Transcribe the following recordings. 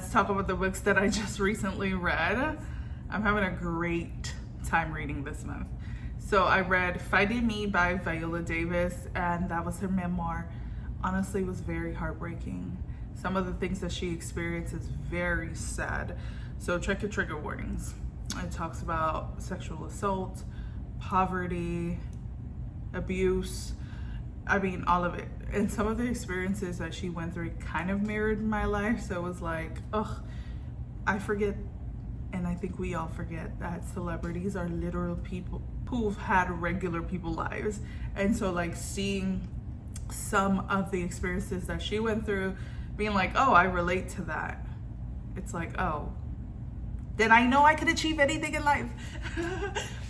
let's talk about the books that I just recently read. I'm having a great time reading this month. So I read Finding Me by Viola Davis, and that was her memoir. Honestly, it was very heartbreaking. Some of the things that she experienced is very sad. So check your trigger warnings. It talks about sexual assault, poverty, abuse, I mean, all of it. And some of the experiences that she went through kind of mirrored my life. So it was like, ugh, I forget, and I think we all forget that celebrities are literal people who've had regular people lives. And so like seeing some of the experiences that she went through, being like, oh, I relate to that. It's like, oh, then I know I could achieve anything in life.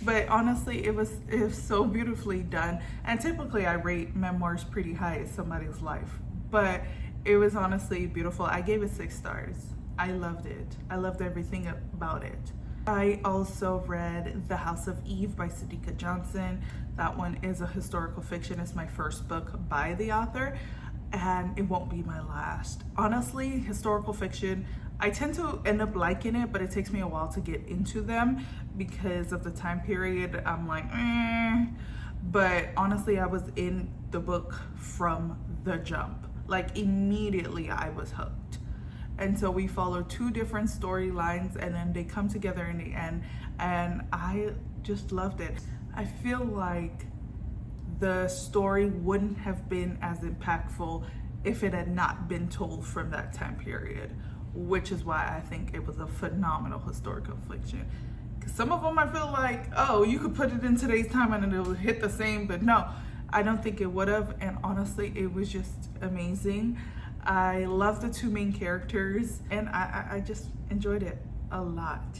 But honestly, it was so beautifully done. And typically I rate memoirs pretty high in somebody's life, but it was honestly beautiful. I gave it 6 stars. I loved it. I loved everything about it. I also read The House of Eve by Sadeqa Johnson. That one is a historical fiction. It's my first book by the author, and it won't be my last. Honestly, historical fiction, I tend to end up liking it, but it takes me a while to get into them because of the time period. I'm like, But honestly, I was in the book from the jump. Like immediately I was hooked. And so we follow 2 different storylines, and then they come together in the end, and I just loved it. I feel like the story wouldn't have been as impactful if it had not been told from that time period, which is why I think it was a phenomenal historical fiction. Because some of them I feel like, oh, you could put it in today's time and it would hit the same, but no, I don't think it would have. And honestly, it was just amazing. I love the 2 main characters, and I just enjoyed it a lot.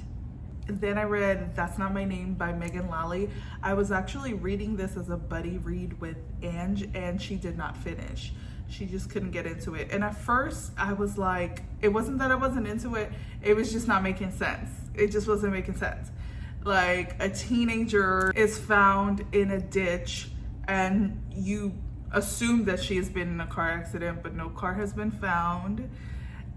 And then I read That's Not My Name by Megan Lally. I was actually reading this as a buddy read with Ange, and she did not finish. She just couldn't get into it. And at first I was like, it wasn't that I wasn't into it, it was just not making sense. It just wasn't making sense. Like a teenager is found in a ditch, and you assume that she has been in a car accident, but no car has been found.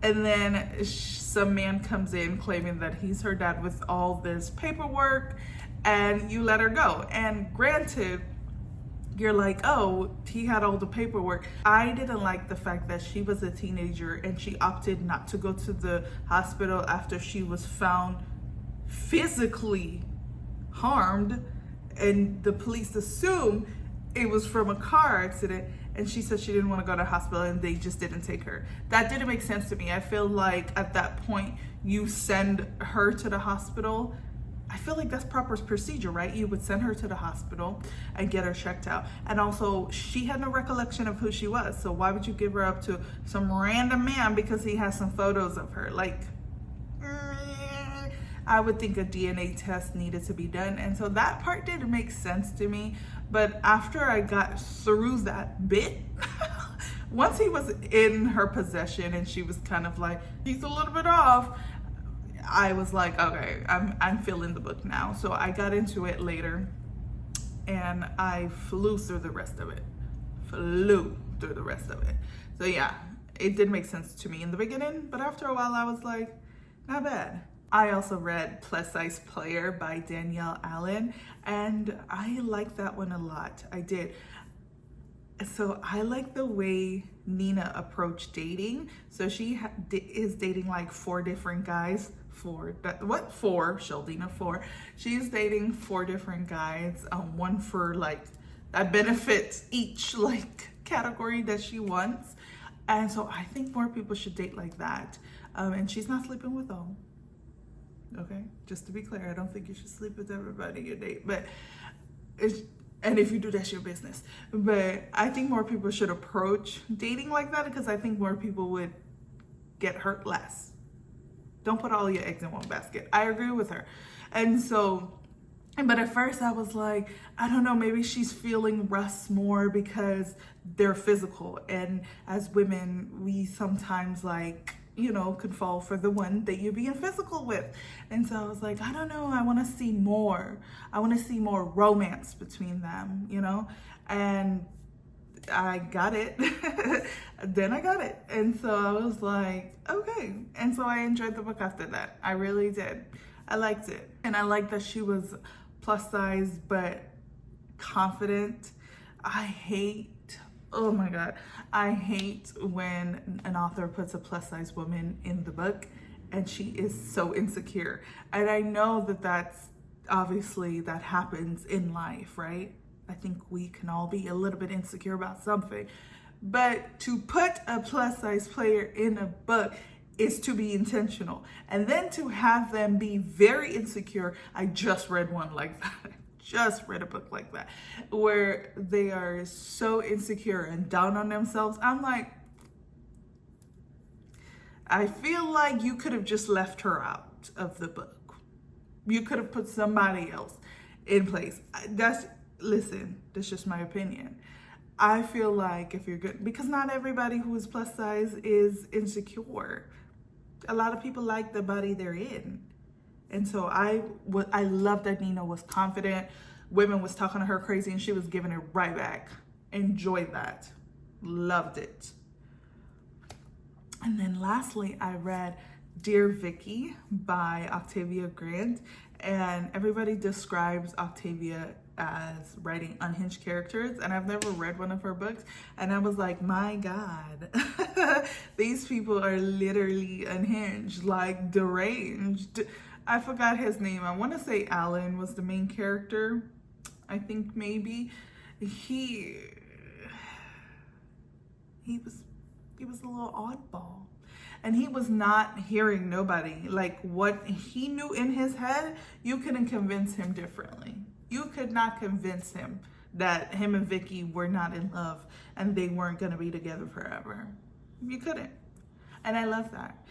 And then some man comes in claiming that he's her dad with all this paperwork, and you let her go. And granted, you're like, oh, he had all the paperwork. I didn't like the fact that she was a teenager and she opted not to go to the hospital after she was found physically harmed, and the police assumed it was from a car accident, and she said she didn't want to go to the hospital and they just didn't take her. That didn't make sense to me. I feel like at that point you send her to the hospital. I feel like that's proper procedure, right? You would send her to the hospital and get her checked out. And also, she had no recollection of who she was, so why would you give her up to some random man because he has some photos of her? Like, I would think a DNA test needed to be done. And so that part didn't make sense to me. But after I got through that bit, once he was in her possession and she was kind of like, he's a little bit off, I was like, okay, I'm feeling the book now. So I got into it later, and I flew through the rest of it. So yeah, it did make sense to me in the beginning, but after a while I was like, not bad. I also read Plus Size Player by Danielle Allen, and I liked that one a lot. I did. So I like the way Nina approached dating. So she is dating like 4 different guys. 4? Sheldina 4. She's dating 4 different guys. One for like that benefits each like category that she wants. And so I think more people should date like that. And she's not sleeping with all. Okay, just to be clear, I don't think you should sleep with everybody you date, but and if you do, that's your business. But I think more people should approach dating like that, because I think more people would get hurt less. Don't put all your eggs in one basket. I agree with her. And so, but at first I was like, I don't know, maybe she's feeling Russ more because they're physical. And as women, we sometimes like, you know, could fall for the one that you're being physical with. And so I was like, I don't know, I want to see more. I want to see more romance between them, you know? And I got it. Then I got it. And so I was like, okay. And so I enjoyed the book after that. I really did. I liked it. And I liked that she was plus size, but confident. I hate, oh my God, I hate when an author puts a plus size woman in the book and she is so insecure. And I know that that's obviously that happens in life, right? I think we can all be a little bit insecure about something. But to put a plus size player in a book is to be intentional. And then to have them be very insecure. I just read one like that. I just read a book like that where they are so insecure and down on themselves. I'm like, I feel like you could have just left her out of the book. You could have put somebody else in place. Listen, that's just my opinion. I feel like if you're good, because not everybody who is plus size is insecure. A lot of people like the body they're in. And so I love that Nina was confident. Women was talking to her crazy and she was giving it right back. Enjoyed that. Loved it. And then lastly, I read Dear Vicky by Octavia Grant. And everybody describes Octavia as writing unhinged characters, and I've never read one of her books, and I was like, my God, these people are literally unhinged, like deranged. I forgot his name. I want to say Allen was the main character. I think maybe he was a little oddball. And he was not hearing nobody. Like what he knew in his head, you couldn't convince him differently. You could not convince him that him and Vicky were not in love and they weren't gonna be together forever. You couldn't. And I love that.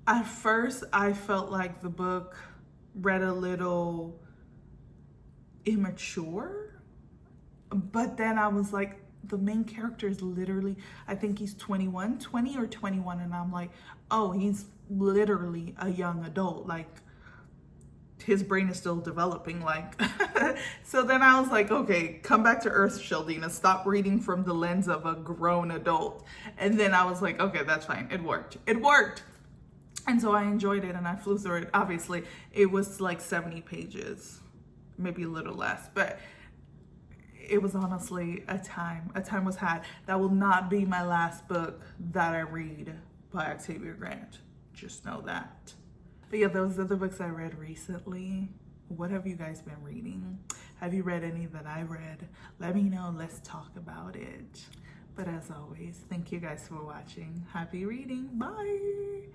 At first, I felt like the book read a little immature, but then I was like, the main character is literally, I think he's 20 or 21. And I'm like, oh, he's literally a young adult. Like his brain is still developing. Like, so then I was like, okay, come back to earth, Sheldina. Stop reading from the lens of a grown adult. And then I was like, okay, that's fine. It worked. It worked. And so I enjoyed it and I flew through it. Obviously, it was like 70 pages, maybe a little less, but it was honestly a time was had. That will not be my last book that I read by Octavia Grant. Just know that. But yeah, those are the books I read recently. What have you guys been reading? Have you read any that I read? Let me know. Let's talk about it. But as always, thank you guys for watching. Happy reading. Bye.